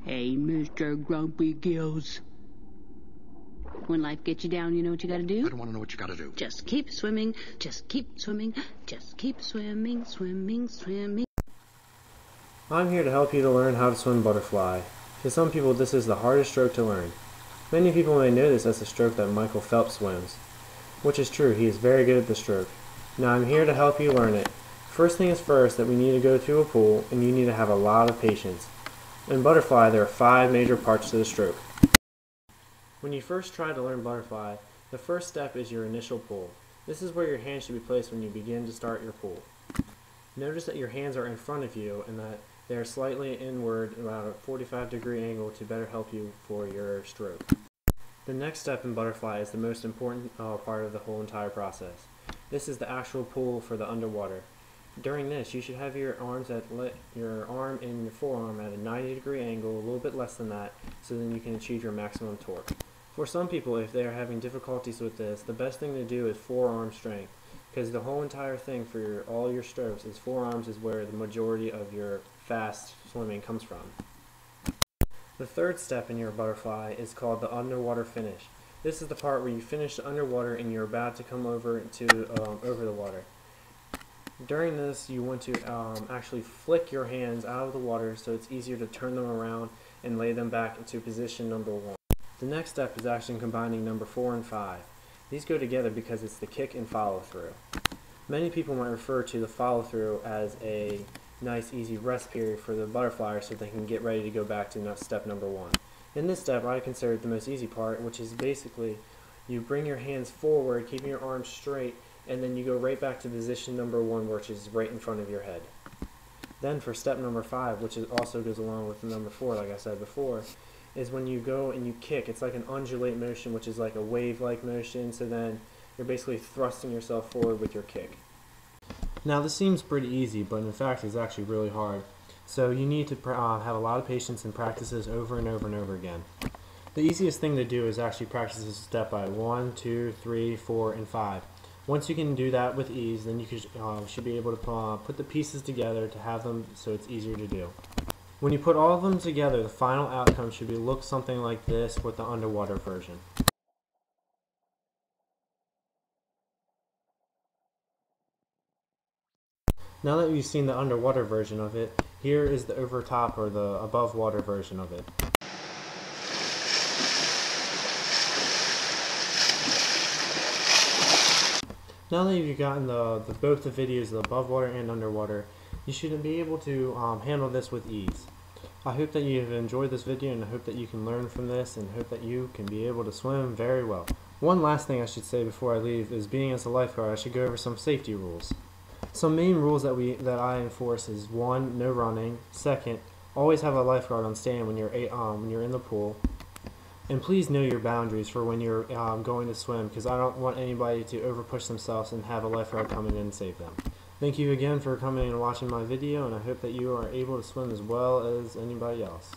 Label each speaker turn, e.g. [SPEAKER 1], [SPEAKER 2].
[SPEAKER 1] Hey, Mr. Grumpy Gills. When life gets you down, you know what you gotta do?
[SPEAKER 2] I don't want to know what you gotta do.
[SPEAKER 1] Just keep swimming, just keep swimming, just keep swimming, swimming, swimming.
[SPEAKER 3] I'm here to help you to learn how to swim butterfly. To some people, this is the hardest stroke to learn. Many people may know this as the stroke that Michael Phelps swims, which is true. He is very good at the stroke. Now I'm here to help you learn it. First thing is first, that we need to go to a pool, and you need to have a lot of patience. In butterfly, there are 5 major parts to the stroke. When you first try to learn butterfly, the first step is your initial pull. This is where your hands should be placed when you begin to start your pull. Notice that your hands are in front of you and that they are slightly inward, about a 45-degree angle to better help you for your stroke. The next step in butterfly is the most important part of the whole entire process. This is the actual pull for the underwater. During this, you should have your arms your arm and your forearm at a 90-degree angle, a little bit less than that, so then you can achieve your maximum torque. For some people, if they are having difficulties with this, the best thing to do is forearm strength, because the whole entire thing for all your strokes is forearms is where the majority of your fast swimming comes from. The third step in your butterfly is called the underwater finish. This is the part where you finish underwater and you're about to come over over the water. During this, you want to actually flick your hands out of the water so it's easier to turn them around and lay them back into position number 1. The next step is actually combining number 4 and 5. These go together because it's the kick and follow through. Many people might refer to the follow through as a nice easy rest period for the butterfly so they can get ready to go back to step number 1. In this step, I consider it the most easy part, which is basically you bring your hands forward, keeping your arms straight, and then you go right back to position number 1, which is right in front of your head. Then for step number 5, which also goes along with number 4, like I said before, is when you go and you kick. It's like an undulate motion, which is like a wave-like motion, so then you're basically thrusting yourself forward with your kick. Now this seems pretty easy, but in fact it's actually really hard. So you need to have a lot of patience and practice this over and over and over again. The easiest thing to do is actually practice this step by 1, 2, 3, 4, and 5. Once you can do that with ease, then you should be able to put the pieces together to have them so it's easier to do. When you put all of them together, the final outcome should look something like this with the underwater version. Now that you've seen the underwater version of it, here is the over top or the above water version of it. Now that you've gotten both the videos, the above water and underwater, you should be able to handle this with ease. I hope that you have enjoyed this video, and I hope that you can learn from this, and hope that you can be able to swim very well. One last thing I should say before I leave is, being as a lifeguard, I should go over some safety rules. Some main rules that I enforce is 1, no running. 2nd, always have a lifeguard on stand when you're in the pool. And please know your boundaries for when you're going to swim, because I don't want anybody to overpush themselves and have a lifeguard come in and save them. Thank you again for coming and watching my video, and I hope that you are able to swim as well as anybody else.